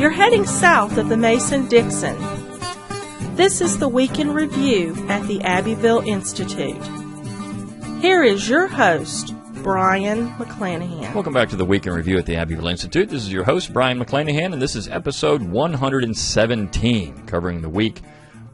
You're heading south of the Mason-Dixon. This is the Week in Review at the Abbeville Institute. Here is your host, Brian McClanahan. Welcome back to the Week in Review at the Abbeville Institute. This is your host, Brian McClanahan, and this is episode 117, covering the week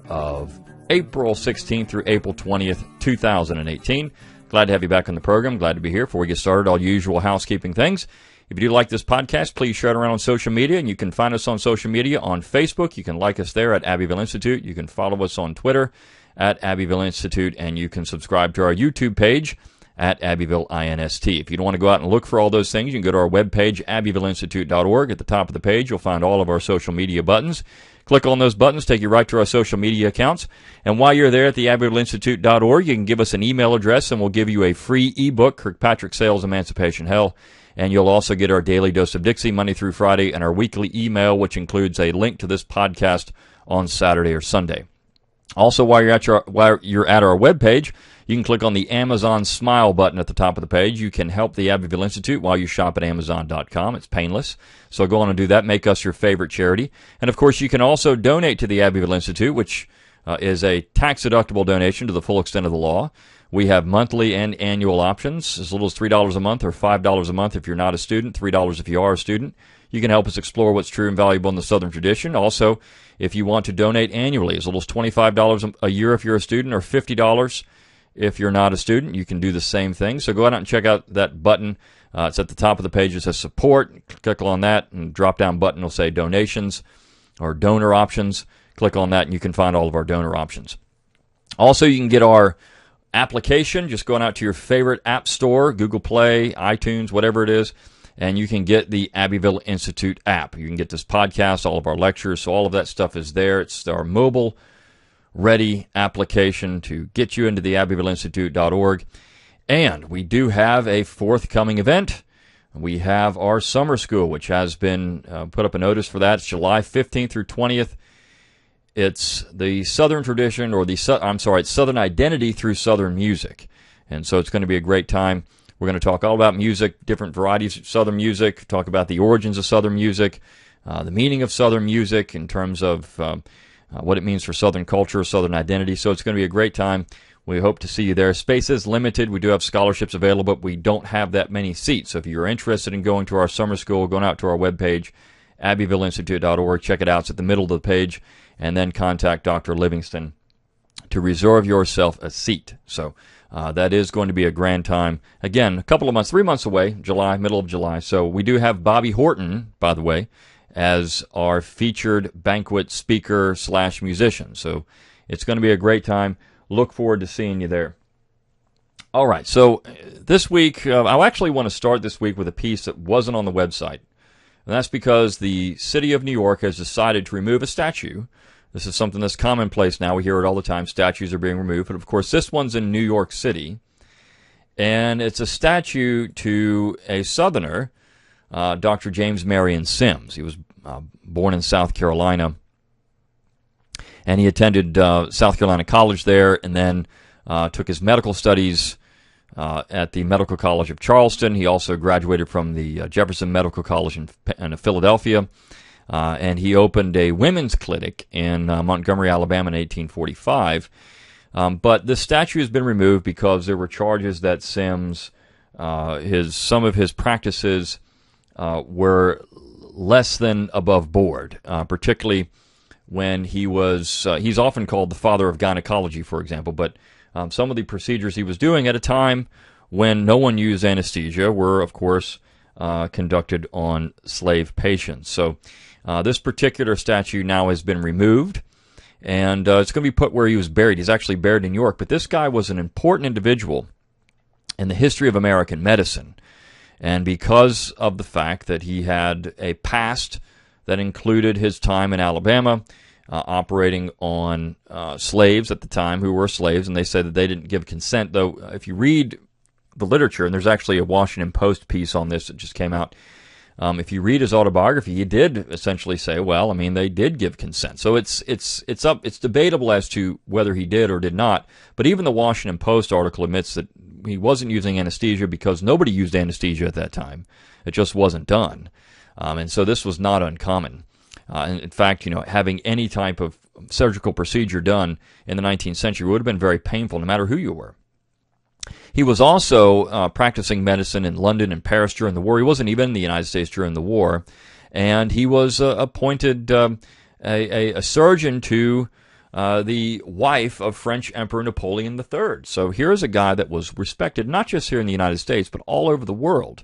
of April 16th through April 20th, 2018. Glad to have you back on the program. Glad to be here. Before we get started, all usual housekeeping things. If you do like this podcast, please share it around on social media, and you can find us on social media on Facebook. You can like us there at Abbeville Institute. You can follow us on Twitter at Abbeville Institute, and you can subscribe to our YouTube page at Abbeville INST. If you don't want to go out and look for all ththose things, you can go to our webpage, abbevilleinstitute.org. At the top of the page, you'll find all of our social media buttons. Click on those buttons, take you right to our social media accounts. And while you're there at the abbevilleinstitute.org, you can give us an email address, and we'll give you a free ebook, Kirkpatrick Sales Emancipation Hell. And you'll also get our Daily Dose of Dixie Monday through Friday and our weekly email, which includes a link to this podcast on Saturday or Sunday. Also, while you're at our webpage, you can click on the Amazon Smile button at the top of the page. You can help the Abbeville Institute while you shop at Amazon.com. It's painless. So go on and do that. Make us your favorite charity. And, of course, you can also donate to the Abbeville Institute, which is a tax-deductible donation to the full extent of the law. We have monthly and annual options, as little as $3 a month or $5 a month if you're not a student, $3 if you are a student. You can help us explore what's true and valuable in the Southern tradition. Also, if you want to donate annually, as little as $25 a year if you're a student or $50 if you're not a student, you can do the same thing. So go out and check out that button. It's at the top of the page. It says support. Click on that, and drop-down button will say donations or donor options. Click on that, and you can find all of our donor options. Also, you can get our application, just going out to your favorite app store, Google Play, iTunes, whatever it is, and you can get the Abbeville Institute app. You can get this podcast, all of our lectures, so all of that stuff is there. It's our mobile-ready application to get you into the abbevilleinstitute.org. And we do have a forthcoming event. We have our summer school, which has been put up a notice for that. It's July 15th through 20th. It's the Southern tradition, or it's Southern identity through Southern music. And so it's going to be a great time. We're going to talk all about music, different varieties of Southern music, talk about the origins of Southern music, the meaning of Southern music in terms of what it means for Southern culture, Southern identity. So it's going to be a great time. We hope to see you there. Space is limited. We do have scholarships available, but we don't have that many seats. So if you're interested in going to our summer school, going out to our webpage, abbevilleinstitute.org, check it out. It's at the middle of the page. And then contact Dr. Livingston to reserve yourself a seat. So that is going to be a grand time. Again, a couple of months, 3 months away, July, middle of July. So we do have Bobby Horton, by the way, as our featured banquet speaker / musician. So it's going to be a great time. Look forward to seeing you there. All right, so this week, I actually want to start this week with a piece that wasn't on the website. And that's because the city of New York has decided to remove a statue. This is something that's commonplace now. We hear it all the time. Statues are being removed. But, of course, this one's in New York City. And it's a statue to a Southerner, Dr. James Marion Sims. He was born in South Carolina. And he attended South Carolina College there, and then took his medical studies at the Medical College of Charleston. He also graduated from the Jefferson Medical College in Philadelphia. And he opened a women's clinic in Montgomery, Alabama in 1845. But this statue has been removed because there were charges that Sims, some of his practices were less than above board, particularly when he's often called the father of gynecology, for example, but some of the procedures he was doing at a time when no one used anesthesia were, of course, conducted on slave patients. So this particular statue now has been removed, and it's going to be put where he was buried. He's actually buried in New York, but this guy was an important individual in the history of American medicine. And because of the fact that he had a past that included his time in Alabama, operating on slaves at the time who were slaves, and they said that they didn't give consent, though if you read the literature, and there's actually a Washington Post piece on this that just came out, if you read his autobiography, he did essentially say, well, I mean, they did give consent. So it's debatable as to whether he did or did not, but even the Washington Post article admits that he wasn't using anesthesia because nobody used anesthesia at that time. It just wasn't done. And so this was not uncommon. And in fact, having any type of surgical procedure done in the 19th century would have been very painful, no matter who you were. He was also practicing medicine in London and Paris during the war. He wasn't even in the United States during the war. And he was appointed a surgeon to the wife of French Emperor Napoleon III. So here's a guy that was respected not just here in the United States, but all over the world.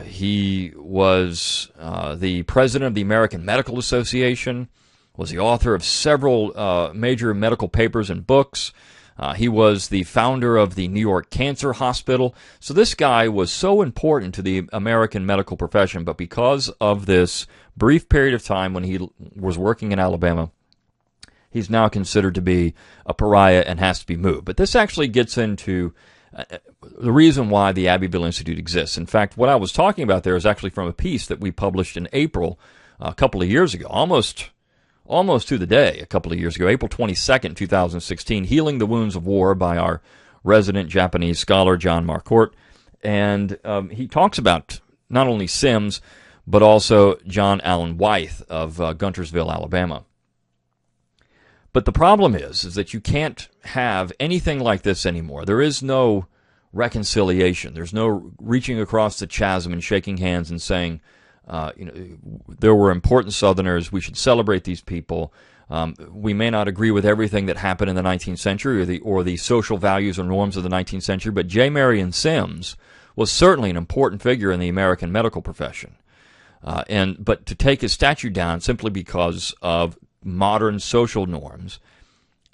He was the president of the American Medical Association, was the author of several major medical papers and books. He was the founder of the New York Cancer Hospital. So this guy was so important to the American medical profession, but because of this brief period of time when he was working in Alabama, he's now considered to be a pariah and has to be moved. But this actually gets into the reason why the Abbeville Institute exists. In fact, what I was talking about there is actually from a piece that we published in April a couple of years ago, almost to the day, a couple of years ago, April 22nd, 2016, Healing the Wounds of War by our resident Japanese scholar, John Marcourt. And he talks about not only Sims, but also John Allen Wythe of Guntersville, Alabama. But the problem is that you can't have anything like this anymore. There is no reconciliation. There's no reaching across the chasm and shaking hands and saying, there were important Southerners. We should celebrate these people. We may not agree with everything that happened in the 19th century or the social values or norms of the 19th century, but J. Marion Sims was certainly an important figure in the American medical profession. But to take his statue down simply because of modern social norms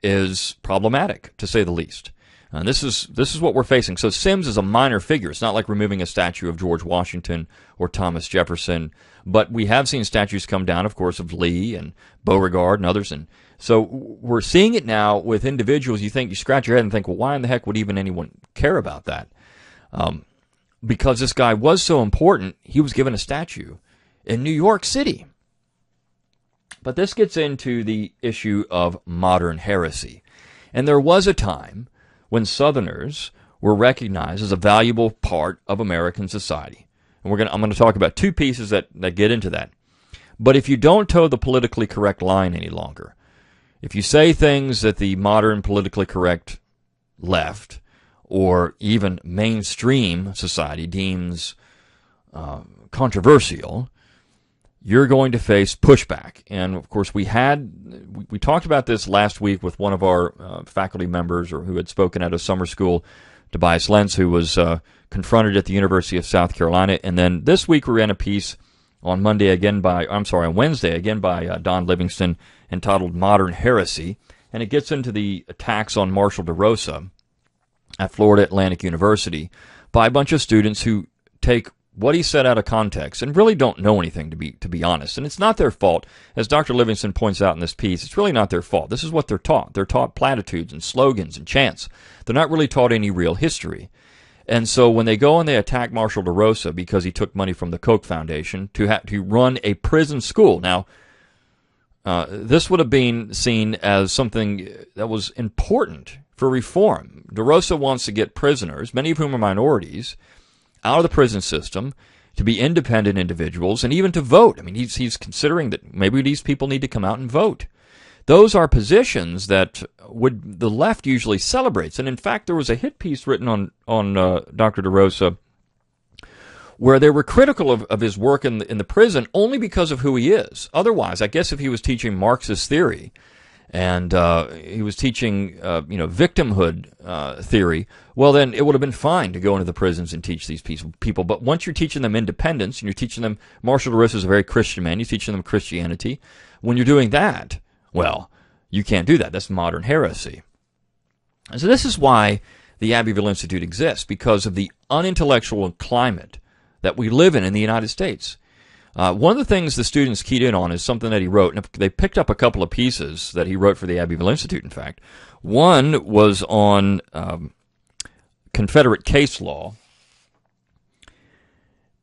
is problematic, to say the least. And this is what we're facing. So Sims is a minor figure. It's not like removing a statue of George Washington or Thomas Jefferson. But we have seen statues come down, of course, of Lee and Beauregard and others. And so we're seeing it now with individuals. You scratch your head and think, well, why in the heck would even anyone care about that? Because this guy was so important, he was given a statue in New York City. But this gets into the issue of modern heresy. And there was a time when Southerners were recognized as a valuable part of American society. And I'm going to talk about two pieces that get into that. But if you don't toe the politically correct line any longer, if you say things that the modern politically correct left or even mainstream society deems controversial, you're going to face pushback. And of course, we talked about this last week with one of our faculty members who had spoken at a summer school, Tobias Lentz, who was confronted at the University of South Carolina. And then this week we ran a piece on Wednesday again by Don Livingston entitled Modern Heresy. And it gets into the attacks on Marshall DeRosa at Florida Atlantic University by a bunch of students who take what he said out of context and really don't know anything, to be honest. And it's not their fault. As Dr. Livingston points out in this piece, it's really not their fault. This is what they're taught. They're taught platitudes and slogans and chants. They're not really taught any real history. And so when they go and they attack Marshall DeRosa because he took money from the Koch Foundation to run a prison school. Now, this would have been seen as something that was important for reform. DeRosa wants to get prisoners, many of whom are minorities, out of the prison system, to be independent individuals, and even to vote. I mean, he's considering that maybe these people need to come out and vote. Those are positions that the left usually celebrates. And in fact, there was a hit piece written on Dr. DeRosa where they were critical of his work in the prison only because of who he is. Otherwise, I guess if he was teaching Marxist theory and he was teaching victimhood theory, well, then it would have been fine to go into the prisons and teach these people. But once you're teaching them independence and you're teaching them, Marshall DeRosa is a very Christian man, you're teaching them Christianity. When you're doing that, well, you can't do that. That's modern heresy. And so this is why the Abbeville Institute exists, because of the unintellectual climate that we live in the United States. One of the things the students keyed in on is something that he wrote, and they picked up a couple of pieces that he wrote for the Abbeville Institute, in fact. One was on Confederate case law,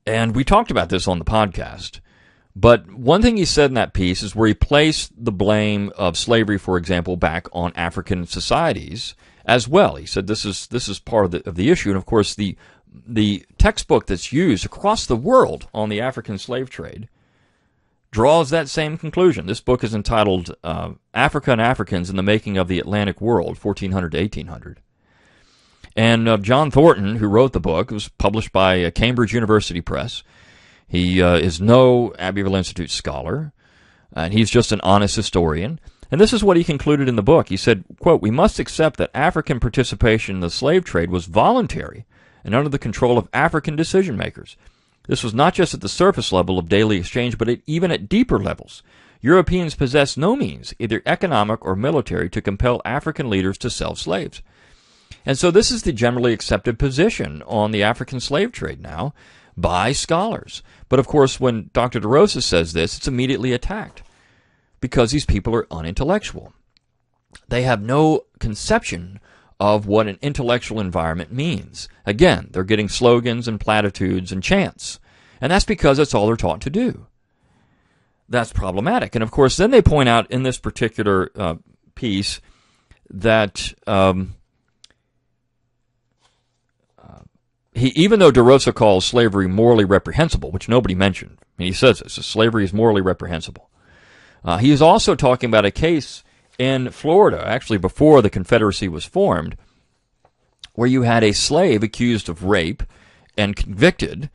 and we talked about this on the podcast. But one thing he said in that piece is where he placed the blame of slavery, for example, back on African societies as well. He said this is part of the issue, and of course the textbook that's used across the world on the African slave trade draws that same conclusion. This book is entitled Africa and Africans in the Making of the Atlantic World, 1400 to 1800. And John Thornton, who wrote the book, was published by Cambridge University Press. He is no Abbeville Institute scholar, and he's just an honest historian. And this is what he concluded in the book. He said, quote, "We must accept that African participation in the slave trade was voluntary and under the control of African decision makers. This was not just at the surface level of daily exchange, but even at deeper levels. Europeans possessed no means, either economic or military, to compel African leaders to sell slaves." And so this is the generally accepted position on the African slave trade now by scholars. But of course, when Dr. DeRosa says this, it's immediately attacked because these people are unintellectual. They have no conception of what an intellectual environment means. Again, they're getting slogans and platitudes and chants. And that's because that's all they're taught to do. That's problematic. And of course, then they point out in this particular piece that even though DeRosa calls slavery morally reprehensible, which nobody mentioned, I mean, he says this, slavery is morally reprehensible. He is also talking about a case in Florida, actually before the Confederacy was formed, where you had a slave accused of rape and convicted,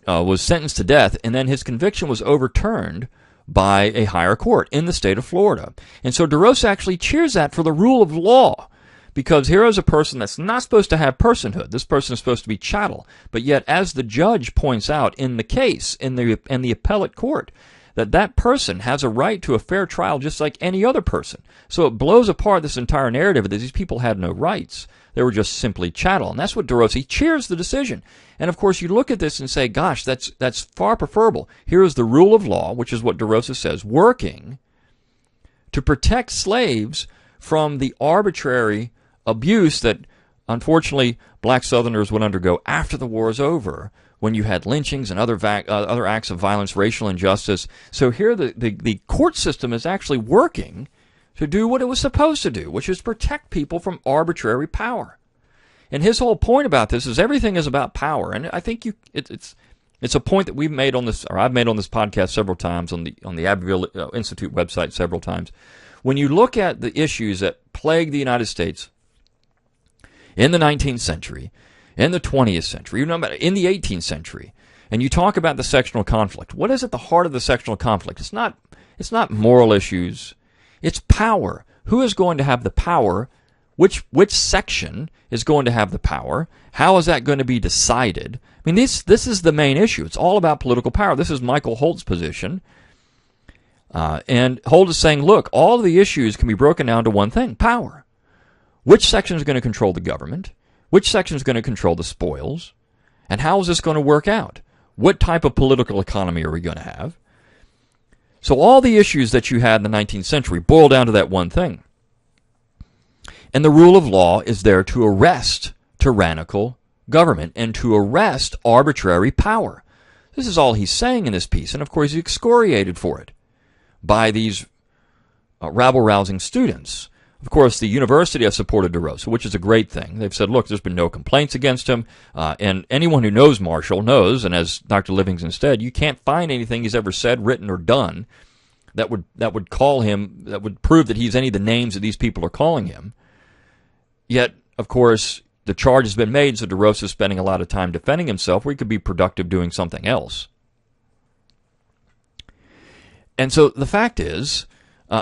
was sentenced to death, and then his conviction was overturned by a higher court in the state of Florida. And so DeRosa actually cheers that for the rule of law, because here is a person that's not supposed to have personhood. This person is supposed to be chattel. But yet, as the judge points out in the case, in the appellate court, that person has a right to a fair trial just like any other person. So it blows apart this entire narrative that these people had no rights. They were just simply chattel. And that's what DeRosa, he cheers the decision. And of course, you look at this and say, gosh, that's far preferable. Here is the rule of law, which is what DeRosa says, working to protect slaves from the arbitrary abuse that, unfortunately, black Southerners would undergo after the war is over, when you had lynchings and other acts of violence, racial injustice. So here the court system is actually working to do what it was supposed to do, which is protect people from arbitrary power. And his whole point about this is everything is about power. And I think it's a point that we've made on this, or I've made on this podcast several times, on the Abbeville Institute website several times. When you look at the issues that plague the United States in the 19th century, in the 20th century, in the 18th century, and you talk about the sectional conflict, what is at the heart of the sectional conflict? It's not moral issues. It's power. Who is going to have the power? Which section is going to have the power? How is that going to be decided? I mean, this is the main issue. It's all about political power. This is Michael Holt's position. And Holt is saying, look, all of the issues can be broken down to one thing, power. Which section is going to control the government? Which section is going to control the spoils? And how is this going to work out? What type of political economy are we going to have? So all the issues that you had in the 19th century boil down to that one thing. And the rule of law is there to arrest tyrannical government and to arrest arbitrary power. This is all he's saying in this piece. And of course, he's excoriated for it by these rabble-rousing students. Of course, the university has supported DeRosa, which is a great thing. They've said, look, there's been no complaints against him, and anyone who knows Marshall knows, and as Dr. Livingston said, you can't find anything he's ever said, written, or done that would call him, that would prove that he's any of the names that these people are calling him. Yet, of course, the charge has been made, so DeRosa is spending a lot of time defending himself, where he could be productive doing something else. And so the fact is,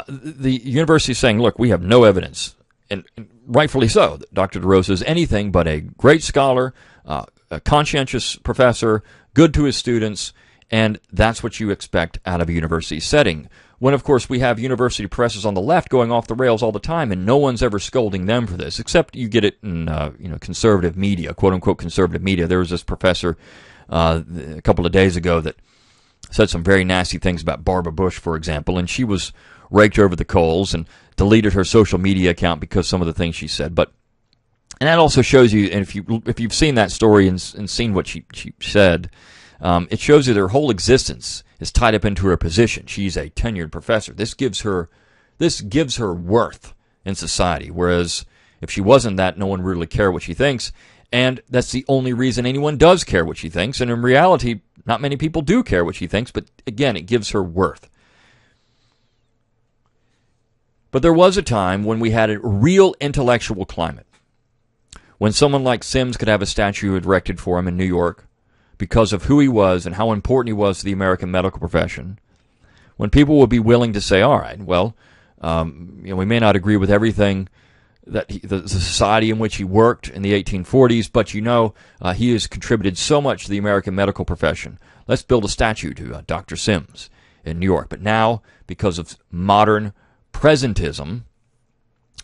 the university is saying, look, we have no evidence, and rightfully so, that Dr. DeRosa is anything but a great scholar, a conscientious professor, good to his students, and that's what you expect out of a university setting. When, of course, we have university presses on the left going off the rails all the time, and no one's ever scolding them for this, except you get it in conservative media, quote-unquote conservative media. There was this professor a couple of days ago that said some very nasty things about Barbara Bush, for example, and she was raked over the coals and deleted her social media account because some of the things she said. And that also shows you, and if you've seen that story and seen what she said, it shows you their whole existence is tied up into her position. She's a tenured professor. This gives her worth in society, whereas if she wasn't that, no one really cared what she thinks, and that's the only reason anyone does care what she thinks, and in reality, not many people do care what she thinks, but again, it gives her worth. But there was a time when we had a real intellectual climate, when someone like Sims could have a statue erected for him in New York because of who he was and how important he was to the American medical profession, when people would be willing to say, all right, well, we may not agree with everything that the society in which he worked in the 1840s, but he has contributed so much to the American medical profession. Let's build a statue to Dr. Sims in New York. But now, because of modern presentism,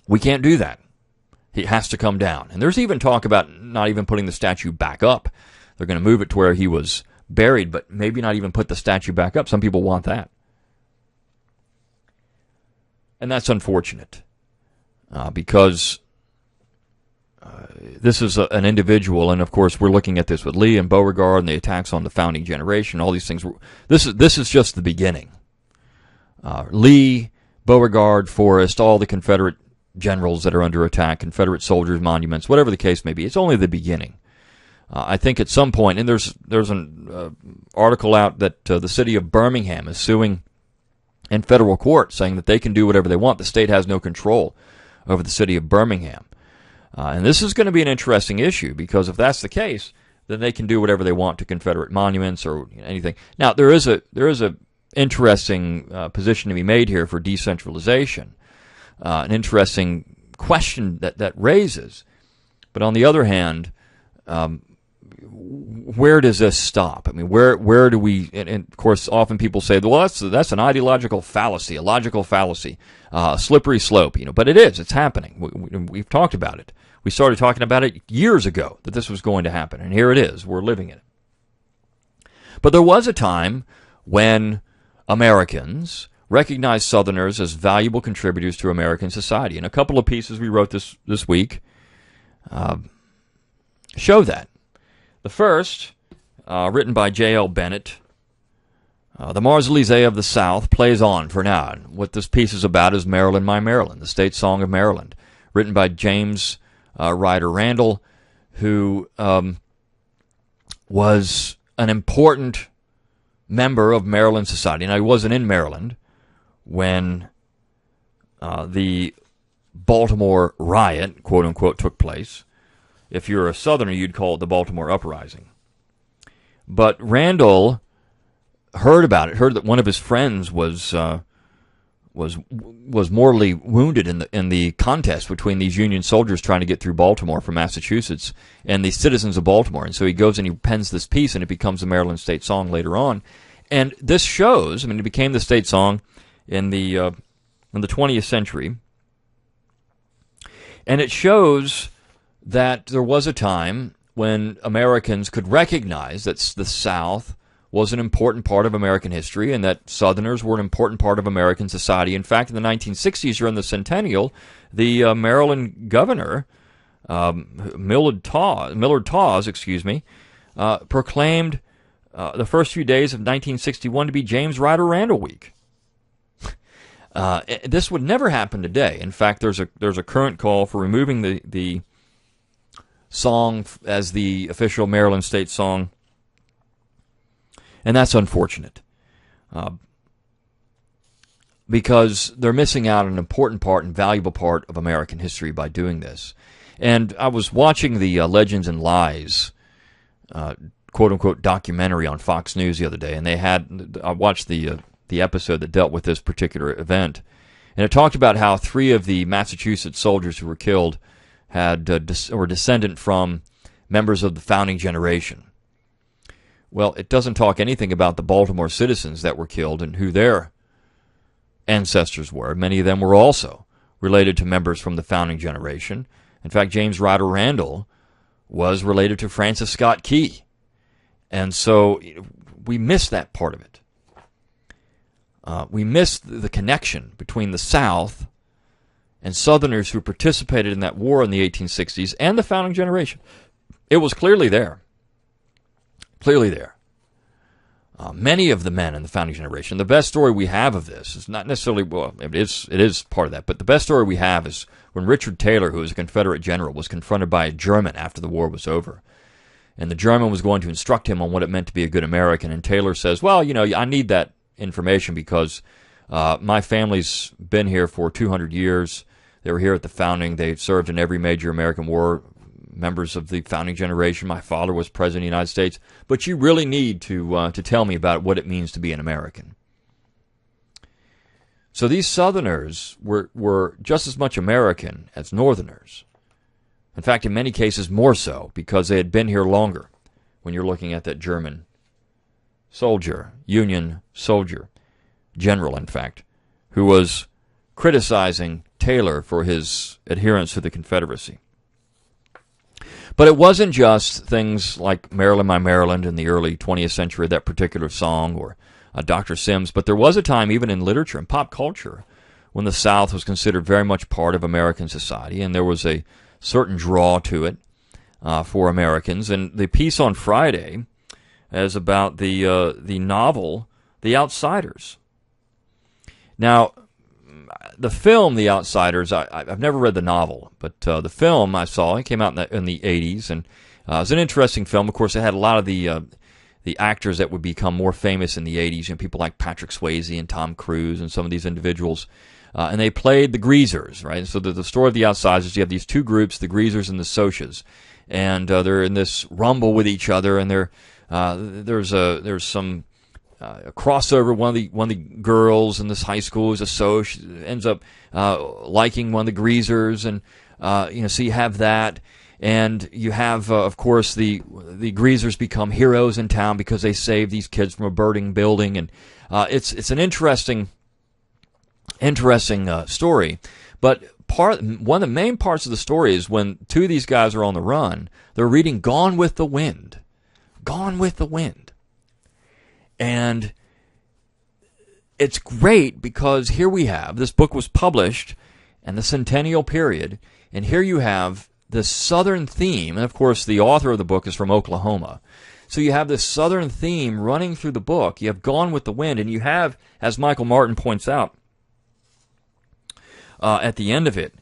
we can't do that. He has to come down. And there's even talk about not even putting the statue back up. They're going to move it to where he was buried, but maybe not even put the statue back up. Some people want that. And that's unfortunate because this is an individual, and of course we're looking at this with Lee and Beauregard and the attacks on the founding generation, all these things. This is just the beginning. Lee, Beauregard, Forrest, all the Confederate generals that are under attack, Confederate soldiers, monuments, whatever the case may be, it's only the beginning. I think at some point, and there's an article out that the city of Birmingham is suing in federal court, saying that they can do whatever they want. The state has no control over the city of Birmingham. And this is going to be an interesting issue, because if that's the case, then they can do whatever they want to Confederate monuments or anything. Now, there is a interesting position to be made here for decentralization, an interesting question that raises. But on the other hand, where does this stop? I mean, where do we? And of course, often people say, "Well, that's an ideological fallacy, a logical fallacy, a slippery slope." But it is. It's happening. We've talked about it. We started talking about it years ago that this was going to happen, and here it is. We're living in it. But there was a time when Americans recognized Southerners as valuable contributors to American society, and a couple of pieces we wrote this week show that. The first, written by J.L. Bennett, the Mars-Élysées of the South plays on for now. What this piece is about is Maryland, My Maryland, the state song of Maryland, written by James Ryder Randall, who was an important member of Maryland society. Now, he wasn't in Maryland when the Baltimore riot, quote-unquote, took place. If you're a Southerner, you'd call it the Baltimore Uprising. But Randall heard about it, heard that one of his friends was mortally wounded in the contest between these Union soldiers trying to get through Baltimore from Massachusetts and the citizens of Baltimore. And so he goes and he pens this piece, and it becomes a Maryland state song later on. And this shows, it became the state song in the 20th century, and it shows that there was a time when Americans could recognize that the South was an important part of American history and that Southerners were an important part of American society. In fact, in the 1960s, during the centennial, the Maryland governor, Millard Tawes, proclaimed the first few days of 1961 to be James Ryder Randall Week. This would never happen today. In fact, there's a current call for removing the song as the official Maryland state song, and that's unfortunate because they're missing out on an important part and valuable part of American history by doing this. And I was watching the Legends and Lies quote-unquote documentary on Fox News the other day, and I watched the episode that dealt with this particular event, and it talked about how 3 of the Massachusetts soldiers who were killed were descendant from members of the founding generation. Well, it doesn't talk anything about the Baltimore citizens that were killed and who their ancestors were. Many of them were also related to members from the founding generation. In fact, James Ryder Randall was related to Francis Scott Key. And so we miss that part of it. We miss the connection between the South and Southerners who participated in that war in the 1860s and the founding generation. It was clearly there. Clearly there. Many of the men in the founding generation, the best story we have of this is not necessarily, well, it is part of that, but the best story we have is when Richard Taylor, who was a Confederate general, was confronted by a German after the war was over. And the German was going to instruct him on what it meant to be a good American, and Taylor says, well, I need that information because My family's been here for 200 years. They were here at the founding. They served in every major American war, members of the founding generation. My father was president of the United States. But you really need to tell me about what it means to be an American. So these Southerners were just as much American as Northerners. In fact, in many cases more so, because they had been here longer. When you're looking at that German soldier, Union soldier, general in fact, who was criticizing Taylor for his adherence to the Confederacy. But it wasn't just things like Maryland, My Maryland in the early 20th century, that particular song, or Dr. Sims, but there was a time even in literature and pop culture when the South was considered very much part of American society, and there was a certain draw to it for Americans. And the piece on Friday is about the novel The Outsiders. Now, the film The Outsiders, I've never read the novel, but the film I saw, it came out in the 80s, and it was an interesting film. Of course, it had a lot of the actors that would become more famous in the 80s, people like Patrick Swayze and Tom Cruise and some of these individuals. And they played the Greasers, right? So the story of The Outsiders, you have these two groups, the Greasers and the Socias. And they're in this rumble with each other, and there's some crossover. One of the girls in this high school is a Soc, ends up liking one of the Greasers, and so you have that. And you have, of course, the Greasers become heroes in town because they save these kids from a burning building, and it's an interesting story. But one of the main parts of the story is when two of these guys are on the run, they're reading Gone with the Wind. Gone with the Wind. And it's great because here we have, this book was published in the centennial period, and here you have the Southern theme, and of course the author of the book is from Oklahoma. So you have this Southern theme running through the book. You have Gone with the Wind, and you have, as Michael Martin points out, at the end of it,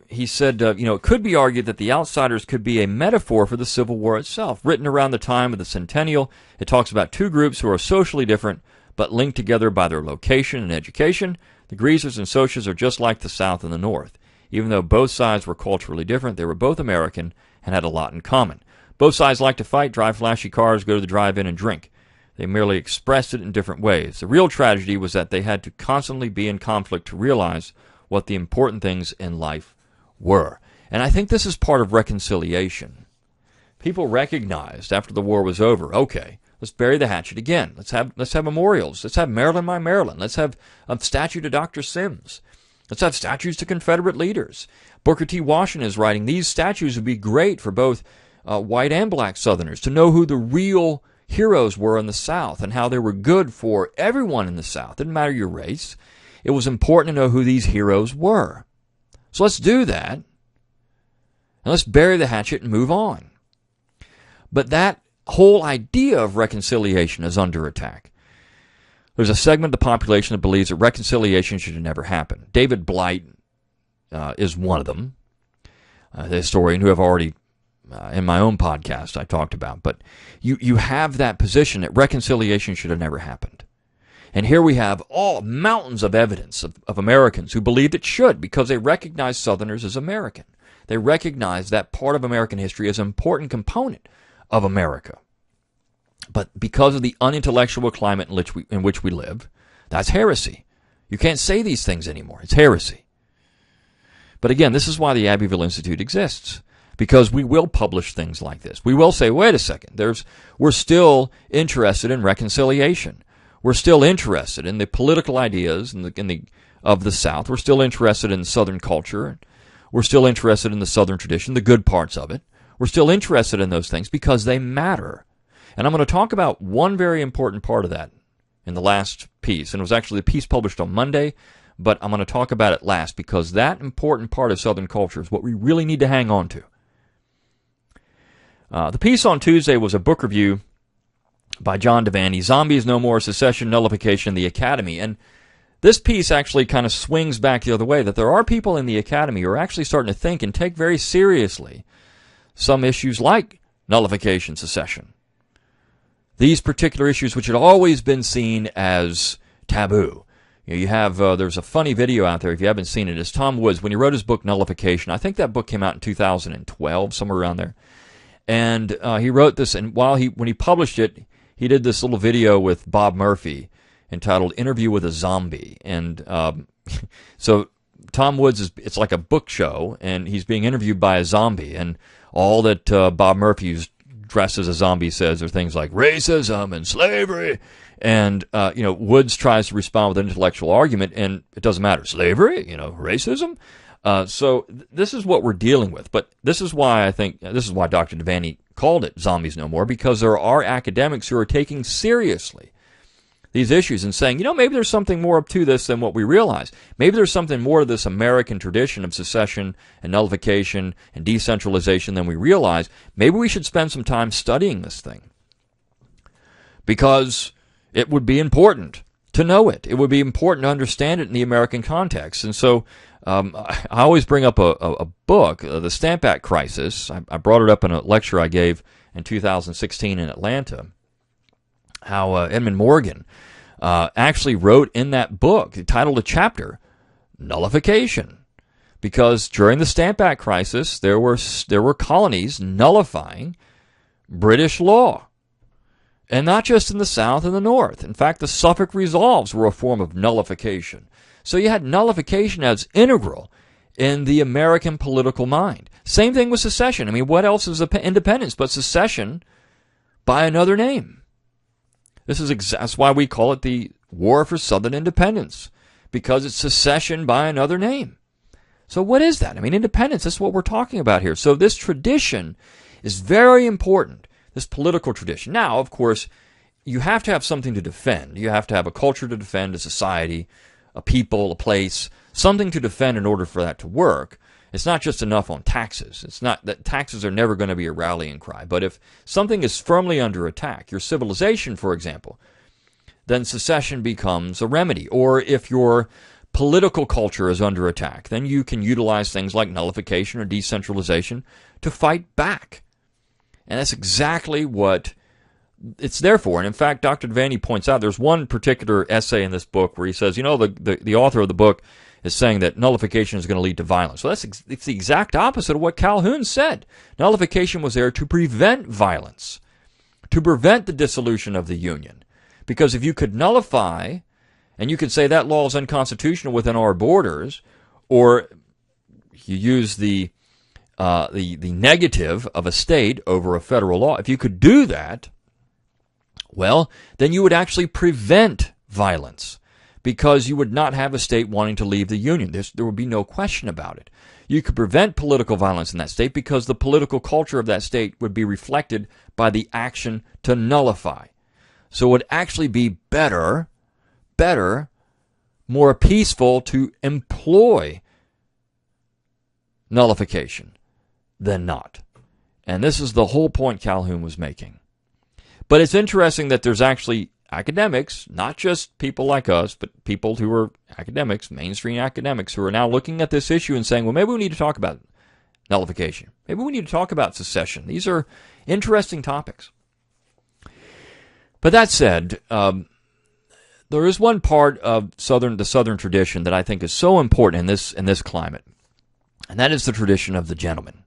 he said, it could be argued that The Outsiders could be a metaphor for the Civil War itself. Written around the time of the centennial, it talks about two groups who are socially different, but linked together by their location and education. The Greasers and Socias are just like the South and the North. Even though both sides were culturally different, they were both American and had a lot in common. Both sides liked to fight, drive flashy cars, go to the drive-in, and drink. They merely expressed it in different ways. The real tragedy was that they had to constantly be in conflict to realize what the important things in life were. And I think this is part of reconciliation. People recognized after the war was over, okay, let's bury the hatchet again. Let's have memorials. Let's have Maryland, My Maryland. Let's have a statue to Dr. Sims. Let's have statues to Confederate leaders. Booker T. Washington is writing, these statues would be great for both white and black Southerners to know who the real heroes were in the South and how they were good for everyone in the South. Didn't matter your race. It was important to know who these heroes were. So let's do that. And let's bury the hatchet and move on. But that whole idea of reconciliation is under attack. There's a segment of the population that believes that reconciliation should never happen. David Blight is one of them, the historian who I've already, in my own podcast, I talked about. But you have that position that reconciliation should have never happened. And here we have all mountains of evidence of Americans who believed it should because they recognized Southerners as American. They recognized that part of American history as an important component of America. But because of the unintellectual climate in which we live, that's heresy. You can't say these things anymore. It's heresy. But again, this is why the Abbeville Institute exists. Because we will publish things like this. We will say, wait a second, we're still interested in reconciliation. We're still interested in the political ideas of the South. We're still interested in Southern culture. We're still interested in the Southern tradition, the good parts of it. We're still interested in those things because they matter. And I'm going to talk about one very important part of that in the last piece. And it was actually the piece published on Monday, but I'm going to talk about it last because that important part of Southern culture is what we really need to hang on to. The piece on Tuesday was a book review by John Devaney, Zombies No More, Secession, Nullification, the Academy. And this piece actually kind of swings back the other way, that there are people in the Academy who are actually starting to think and take very seriously some issues like nullification, secession. These particular issues which had always been seen as taboo. You have there's a funny video out there if you haven't seen it. It's Tom Woods when he wrote his book Nullification. I think that book came out in 2012, somewhere around there. And he wrote this, and when he published it, he did this little video with Bob Murphy entitled "Interview with a Zombie." And so Tom Woods it's like a book show, and he's being interviewed by a zombie, and all that Bob Murphy, who's dressed as a zombie, says are things like racism and slavery. And, Woods tries to respond with an intellectual argument, and it doesn't matter. Slavery, racism. So this is what we're dealing with. But this is why Dr. Devaney called it Zombies No More, because there are academics who are taking seriously these issues and saying, maybe there's something more up to this than what we realize. Maybe there's something more to this American tradition of secession and nullification and decentralization than we realize. Maybe we should spend some time studying this thing, because it would be important to know it. It would be important to understand it in the American context. And so I always bring up a book, The Stamp Act Crisis. I brought it up in a lecture I gave in 2016 in Atlanta, how Edmund Morgan actually wrote in that book, titled a chapter, Nullification. Because during the Stamp Act Crisis, there were colonies nullifying British law. And not just in the South and the North. In fact, the Suffolk Resolves were a form of nullification. So you had nullification as integral in the American political mind. Same thing with secession. I mean, what else is independence but secession by another name? That's why we call it the War for Southern Independence, because it's secession by another name. So what is that? I mean, independence, that's what we're talking about here. So this tradition is very important. This political tradition. Now, of course, you have to have something to defend. You have to have a culture to defend, a society, a people, a place, something to defend in order for that to work. It's not just enough on taxes. It's not that taxes are never going to be a rallying cry. But if something is firmly under attack, your civilization, for example, then secession becomes a remedy. Or if your political culture is under attack, then you can utilize things like nullification or decentralization to fight back. And that's exactly what it's there for. And in fact, Dr. Devaney points out there's one particular essay in this book where he says, the author of the book is saying that nullification is going to lead to violence. So it's the exact opposite of what Calhoun said. Nullification was there to prevent violence, to prevent the dissolution of the Union. Because if you could nullify, and you could say that law is unconstitutional within our borders, or you use the negative of a state over a federal law, if you could do that, well, then you would actually prevent violence, because you would not have a state wanting to leave the Union. There would be no question about it. You could prevent political violence in that state because the political culture of that state would be reflected by the action to nullify. So it would actually be better, more peaceful to employ nullification than not. And this is the whole point Calhoun was making. But it's interesting that there's actually academics, not just people like us, but people who are academics, mainstream academics, who are now looking at this issue and saying, well, maybe we need to talk about nullification. Maybe we need to talk about secession. These are interesting topics. But that said, there is one part of the Southern tradition that I think is so important in this climate, and that is the tradition of the gentleman.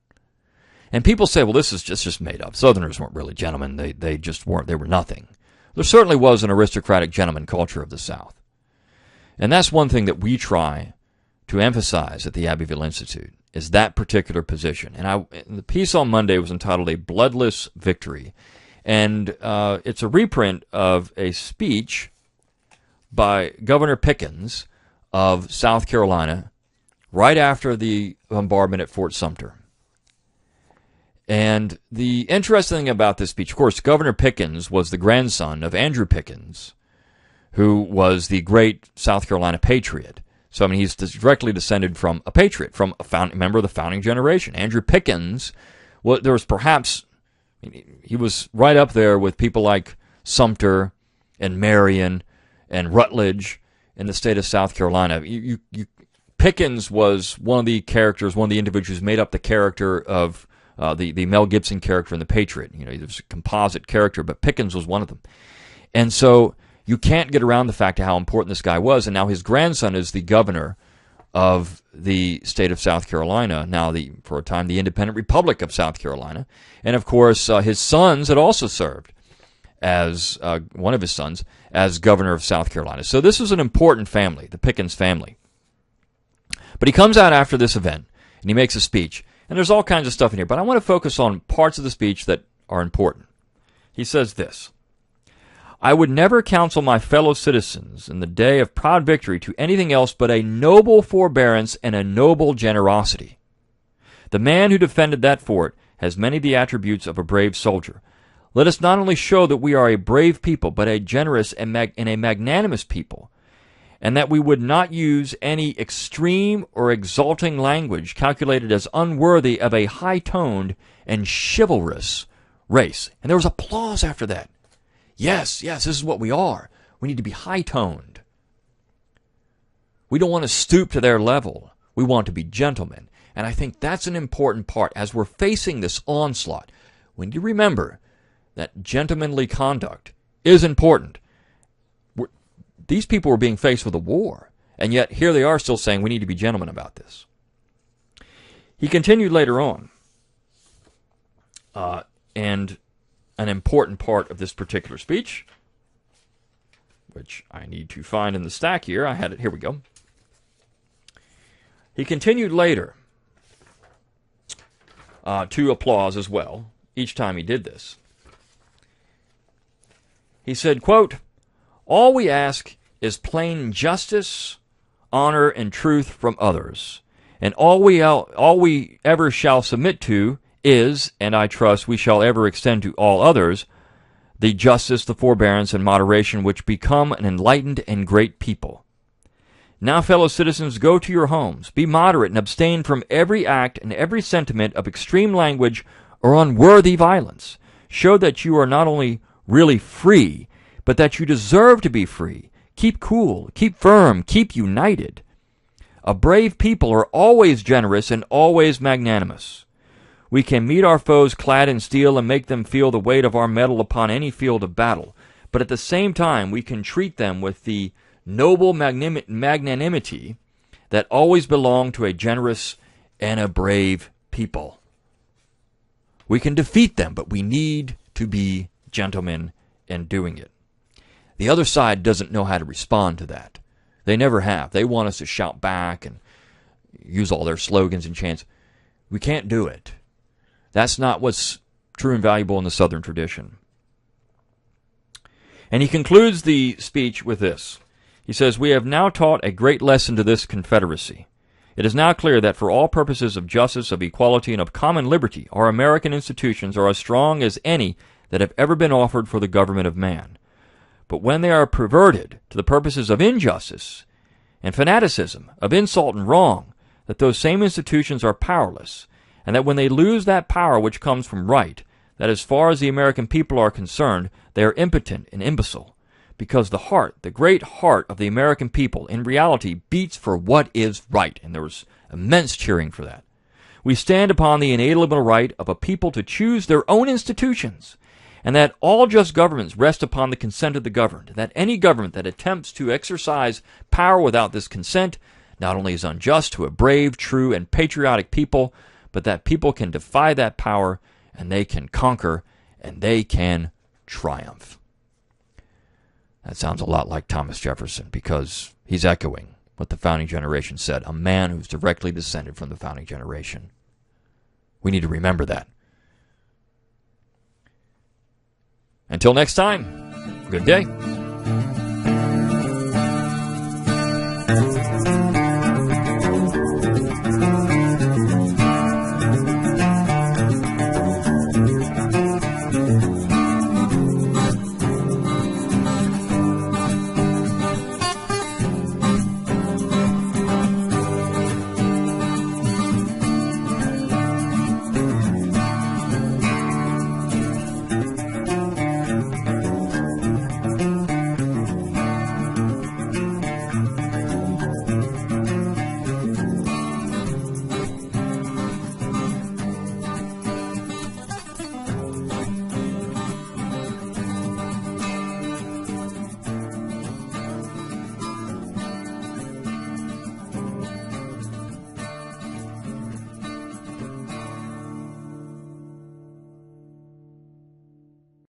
And people say, well, this is just made up. Southerners weren't really gentlemen. They just weren't. They were nothing. There certainly was an aristocratic gentleman culture of the South. And that's one thing that we try to emphasize at the Abbeville Institute, is that particular position. And the piece on Monday was entitled A Bloodless Victory. And it's a reprint of a speech by Governor Pickens of South Carolina right after the bombardment at Fort Sumter. And the interesting thing about this speech, of course, Governor Pickens was the grandson of Andrew Pickens, who was the great South Carolina patriot. So, I mean, he's directly descended from a patriot, from a member of the founding generation. Andrew Pickens, there was perhaps, he was right up there with people like Sumter and Marion and Rutledge in the state of South Carolina. Pickens was one of the characters, one of the individuals who made up the character of the Mel Gibson character in The Patriot. He was a composite character, but Pickens was one of them. And so You can't get around the fact of how important this guy was, and now his grandson is the governor of the state of South Carolina, now for a time the Independent Republic of South Carolina. And of course, his sons had also served as, one of his sons, as governor of South Carolina. So this is an important family, the Pickens family. But he comes out after this event, and he makes a speech. And there's all kinds of stuff in here, but I want to focus on parts of the speech that are important. He says this: I would never counsel my fellow citizens in the day of proud victory to anything else but a noble forbearance and a noble generosity. The man who defended that fort has many of the attributes of a brave soldier. Let us not only show that we are a brave people, but a generous and a magnanimous people, and that we would not use any extreme or exalting language calculated as unworthy of a high-toned and chivalrous race. And there was applause after that. Yes, this is what we are. We need to be high-toned. We don't want to stoop to their level. We want to be gentlemen. And I think that's an important part. As we're facing this onslaught, we need to remember that gentlemanly conduct is important. These people were being faced with a war, and yet here they are still saying we need to be gentlemen about this. He continued later on, and an important part of this particular speech, which I need to find in the stack here. I had it. Here we go. He continued later to applause as well, each time he did this. He said, quote, all we ask is plain justice, honor, and truth from others. And all we ever shall submit to is, and I trust we shall ever extend to all others, the justice, the forbearance, and moderation which become an enlightened and great people. Now, fellow citizens, go to your homes. Be moderate and abstain from every act and every sentiment of extreme language or unworthy violence. Show that you are not only really free, but that you deserve to be free. Keep cool, keep firm, keep united. A brave people are always generous and always magnanimous. We can meet our foes clad in steel and make them feel the weight of our metal upon any field of battle. But at the same time, we can treat them with the noble magnanimity that always belonged to a generous and a brave people. We can defeat them, but we need to be gentlemen in doing it. The other side doesn't know how to respond to that. They never have. They want us to shout back and use all their slogans and chants. We can't do it. That's not what's true and valuable in the Southern tradition. And he concludes the speech with this. He says, we have now taught a great lesson to this Confederacy. It is now clear that for all purposes of justice, of equality, and of common liberty, our American institutions are as strong as any that have ever been offered for the government of man. But when they are perverted to the purposes of injustice and fanaticism, of insult and wrong, that those same institutions are powerless, and that when they lose that power which comes from right, that as far as the American people are concerned, they are impotent and imbecile, because the heart, the great heart of the American people, in reality beats for what is right, and there was immense cheering for that. We stand upon the inalienable right of a people to choose their own institutions, and that all just governments rest upon the consent of the governed, that any government that attempts to exercise power without this consent not only is unjust to a brave, true, and patriotic people, but that people can defy that power, and they can conquer, and they can triumph. That sounds a lot like Thomas Jefferson, because he's echoing what the founding generation said, a man who's directly descended from the founding generation. We need to remember that. Until next time, good day.